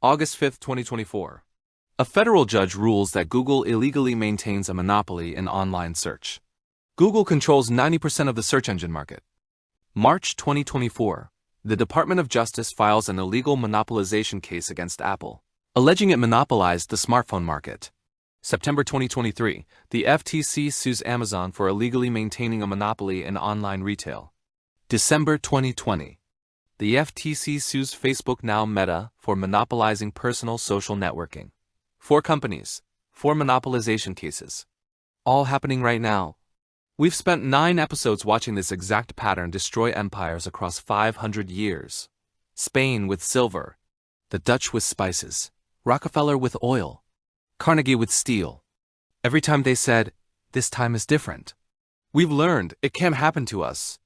August 5, 2024. A federal judge rules that Google illegally maintains a monopoly in online search. Google controls 90% of the search engine market. March 2024. The Department of Justice files an illegal monopolization case against Apple, alleging it monopolized the smartphone market. September 2023. The FTC sues Amazon for illegally maintaining a monopoly in online retail. December 2020. The FTC sues Facebook, now Meta, for monopolizing personal social networking. 4 companies, 4 monopolization cases. All happening right now. We've spent 9 episodes watching this exact pattern destroy empires across 500 years. Spain with silver, the Dutch with spices, Rockefeller with oil, Carnegie with steel. Every time they said, "This time is different," we've learned it can't happen to us.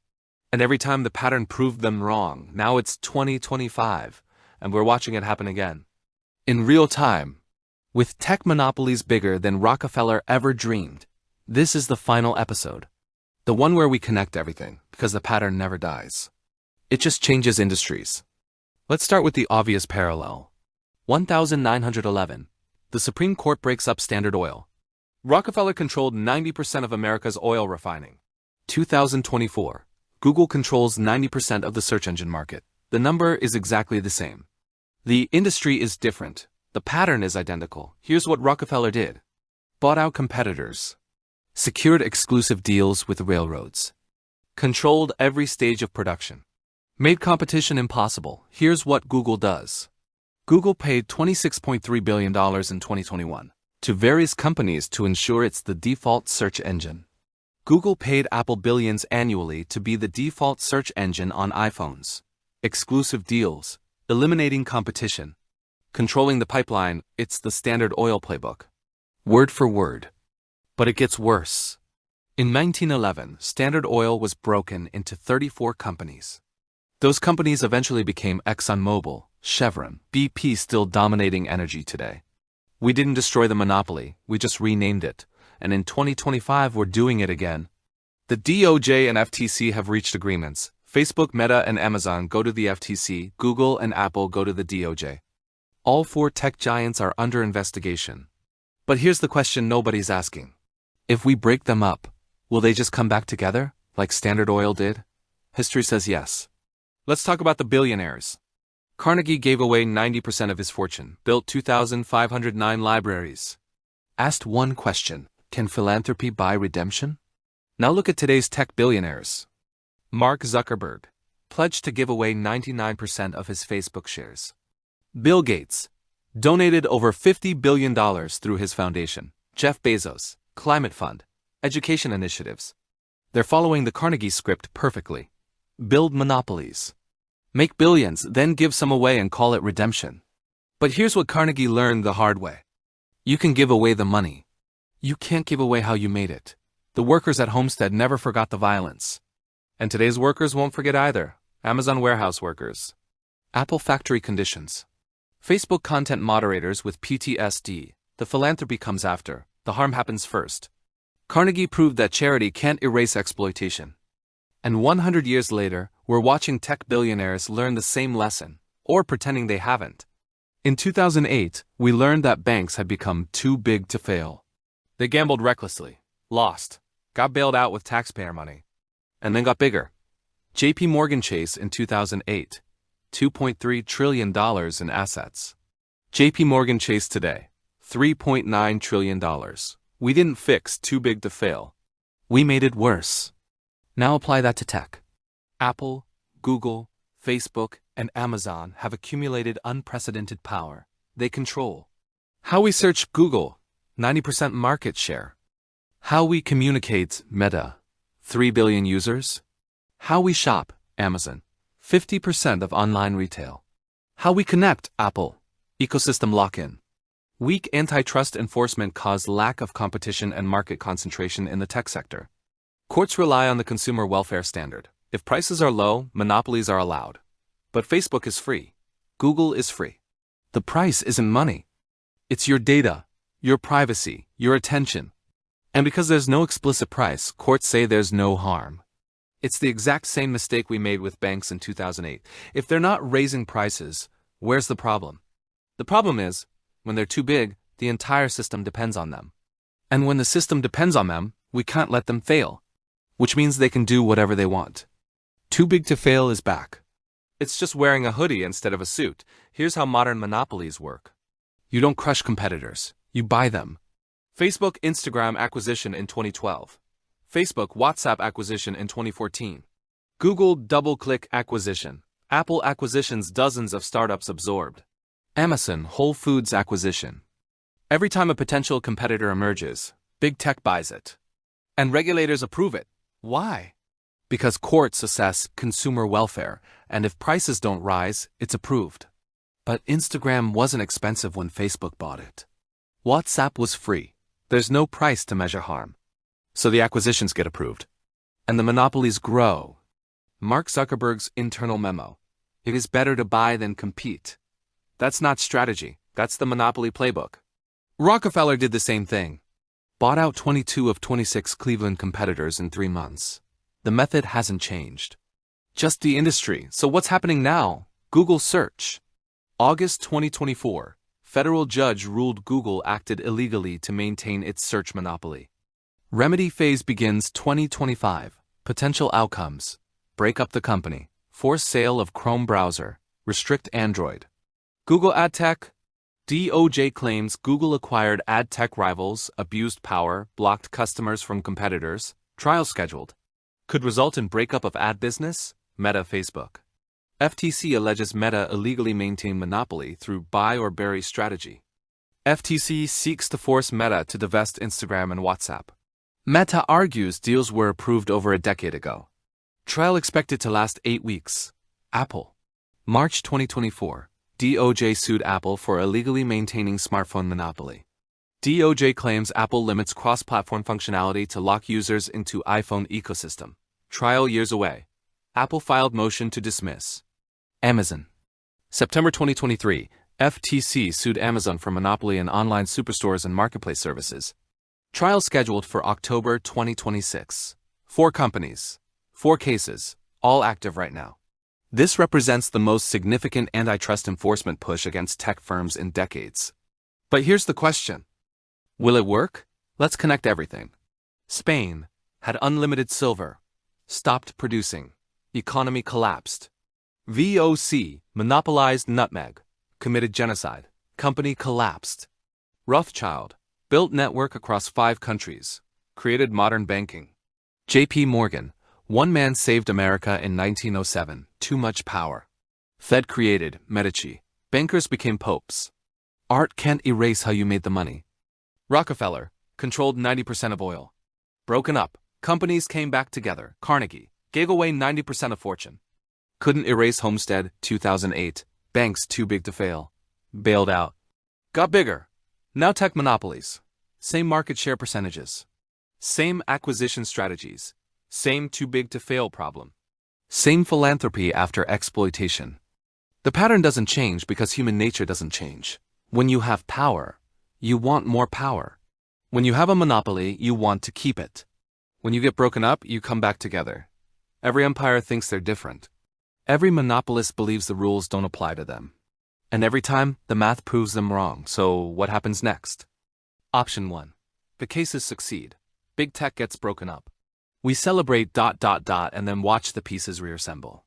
And every time the pattern proved them wrong. Now it's 2025, and we're watching it happen again. In real time. With tech monopolies bigger than Rockefeller ever dreamed. This is the final episode. The one where we connect everything, because the pattern never dies. It just changes industries. Let's start with the obvious parallel. 1911. The Supreme Court breaks up Standard Oil. Rockefeller controlled 90% of America's oil refining. 2024. Google controls 90% of the search engine market. The number is exactly the same. The industry is different. The pattern is identical. Here's what Rockefeller did. Bought out competitors. Secured exclusive deals with railroads. Controlled every stage of production. Made competition impossible. Here's what Google does. Google paid $26.3 billion in 2021 to various companies to ensure it's the default search engine. Google paid Apple billions annually to be the default search engine on iPhones. Exclusive deals, eliminating competition. Controlling the pipeline, it's the Standard Oil playbook. Word for word. But it gets worse. In 1911, Standard Oil was broken into 34 companies. Those companies eventually became ExxonMobil, Chevron, BP, still dominating energy today. We didn't destroy the monopoly, we just renamed it. And in 2025 we're doing it again. The DOJ and FTC have reached agreements. Facebook, Meta, and Amazon go to the FTC, Google and Apple go to the DOJ. All 4 tech giants are under investigation. But here's the question nobody's asking. If we break them up, will they just come back together, like Standard Oil did? History says yes. Let's talk about the billionaires. Carnegie gave away 90% of his fortune, built 2,509 libraries. Asked one question. Can philanthropy buy redemption? Now look at today's tech billionaires. Mark Zuckerberg pledged to give away 99% of his Facebook shares. Bill Gates donated over $50 billion through his foundation. Jeff Bezos, climate fund, education initiatives. They're following the Carnegie script perfectly. Build monopolies. Make billions, then give some away and call it redemption. But here's what Carnegie learned the hard way. You can give away the money. You can't give away how you made it. The workers at Homestead never forgot the violence. And today's workers won't forget either. Amazon warehouse workers. Apple factory conditions. Facebook content moderators with PTSD. The philanthropy comes after. The harm happens first. Carnegie proved that charity can't erase exploitation. And 100 years later, we're watching tech billionaires learn the same lesson, or pretending they haven't. In 2008, we learned that banks had become too big to fail. They gambled recklessly, lost, got bailed out with taxpayer money, and then got bigger. JP Morgan Chase in 2008, $2.3 trillion in assets. JP Morgan Chase today, $3.9 trillion. We didn't fix too big to fail. We made it worse. Now apply that to tech. Apple, Google, Facebook, and Amazon have accumulated unprecedented power. They control how we search. Google, 90% market share. How we communicate. Meta, 3 billion users. How we shop. Amazon, 50% of online retail. How we connect. Apple, ecosystem lock-in. Weak antitrust enforcement caused lack of competition and market concentration in the tech sector. Courts rely on the consumer welfare standard. If prices are low, monopolies are allowed. But Facebook is free. Google is free. The price isn't money. It's your data, your privacy, your attention. And because there's no explicit price, courts say there's no harm. It's the exact same mistake we made with banks in 2008. If they're not raising prices, where's the problem? The problem is, when they're too big, the entire system depends on them. And when the system depends on them, we can't let them fail. Which means they can do whatever they want. Too big to fail is back. It's just wearing a hoodie instead of a suit. Here's how modern monopolies work. You don't crush competitors, you buy them. Facebook Instagram acquisition in 2012. Facebook WhatsApp acquisition in 2014. Google DoubleClick acquisition. Apple acquisitions, dozens of startups absorbed. Amazon Whole Foods acquisition. Every time a potential competitor emerges, big tech buys it. And regulators approve it. Why? Because courts assess consumer welfare, and if prices don't rise, it's approved. But Instagram wasn't expensive when Facebook bought it. WhatsApp was free. There's no price to measure harm. So the acquisitions get approved. And the monopolies grow. Mark Zuckerberg's internal memo. It is better to buy than compete. That's not strategy, that's the monopoly playbook. Rockefeller did the same thing. Bought out 22 of 26 Cleveland competitors in 3 months. The method hasn't changed. Just the industry. So what's happening now? Google search. August 2024. Federal judge ruled Google acted illegally to maintain its search monopoly. Remedy phase begins 2025. Potential outcomes. Break up the company. Force sale of Chrome browser. Restrict Android. Google Ad Tech. DOJ claims Google acquired ad tech rivals, abused power, blocked customers from competitors. Trial scheduled. Could result in breakup of ad business. Meta Facebook. FTC alleges Meta illegally maintained monopoly through buy or bury strategy. FTC seeks to force Meta to divest Instagram and WhatsApp. Meta argues deals were approved over a decade ago. Trial expected to last 8 weeks. Apple. March 2024. DOJ sued Apple for illegally maintaining smartphone monopoly. DOJ claims Apple limits cross-platform functionality to lock users into iPhone ecosystem. Trial years away. Apple filed motion to dismiss. Amazon. September 2023. FTC sued Amazon for monopoly in online superstores and marketplace services. Trial scheduled for October 2026. 4 companies. 4 cases, all active right now. This represents the most significant antitrust enforcement push against tech firms in decades. But here's the question. Will it work? Let's connect everything. Spain had unlimited silver. Stopped producing. Economy collapsed. VOC monopolized nutmeg. Committed genocide. Company collapsed. Rothschild built network across 5 countries. Created modern banking. JP Morgan. One man saved America in 1907. Too much power. Fed created Medici. Bankers became popes. Art can't erase how you made the money. Rockefeller controlled 90% of oil. Broken up. Companies came back together. Carnegie gave away 90% of fortune. Couldn't erase Homestead, 2008. Banks too big to fail. Bailed out. Got bigger. Now tech monopolies. Same market share percentages. Same acquisition strategies. Same too big to fail problem. Same philanthropy after exploitation. The pattern doesn't change because human nature doesn't change. When you have power, you want more power. When you have a monopoly, you want to keep it. When you get broken up, you come back together. Every empire thinks they're different. Every monopolist believes the rules don't apply to them. And every time, the math proves them wrong. So what happens next? Option 1. The cases succeed. Big tech gets broken up. We celebrate ... and then watch the pieces reassemble.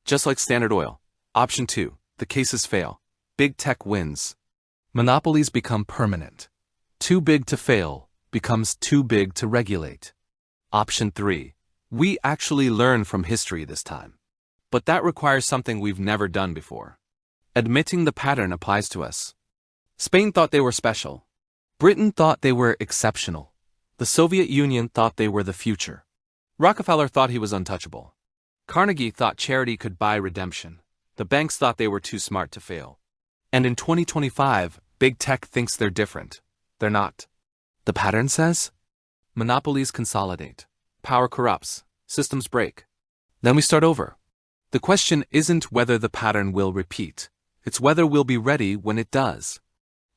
Just like Standard Oil. Option 2. The cases fail. Big tech wins. Monopolies become permanent. Too big to fail becomes too big to regulate. Option 3. We actually learn from history this time. But that requires something we've never done before. Admitting the pattern applies to us. Spain thought they were special. Britain thought they were exceptional. The Soviet Union thought they were the future. Rockefeller thought he was untouchable. Carnegie thought charity could buy redemption. The banks thought they were too smart to fail. And in 2025, big tech thinks they're different. They're not. The pattern says? Monopolies consolidate. Power corrupts. Systems break. Then we start over. The question isn't whether the pattern will repeat. It's whether we'll be ready when it does.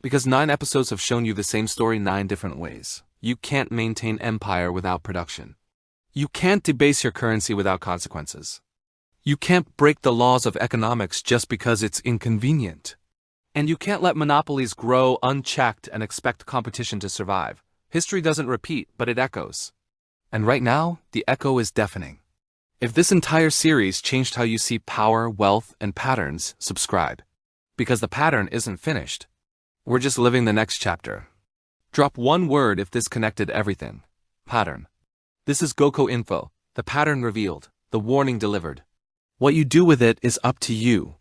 Because 9 episodes have shown you the same story 9 different ways. You can't maintain empire without production. You can't debase your currency without consequences. You can't break the laws of economics just because it's inconvenient. And you can't let monopolies grow unchecked and expect competition to survive. History doesn't repeat, but it echoes. And right now, the echo is deafening. If this entire series changed how you see power, wealth, and patterns, subscribe. Because the pattern isn't finished. We're just living the next chapter. Drop one word if this connected everything. Pattern. This is GoCo Info, the pattern revealed, the warning delivered. What you do with it is up to you.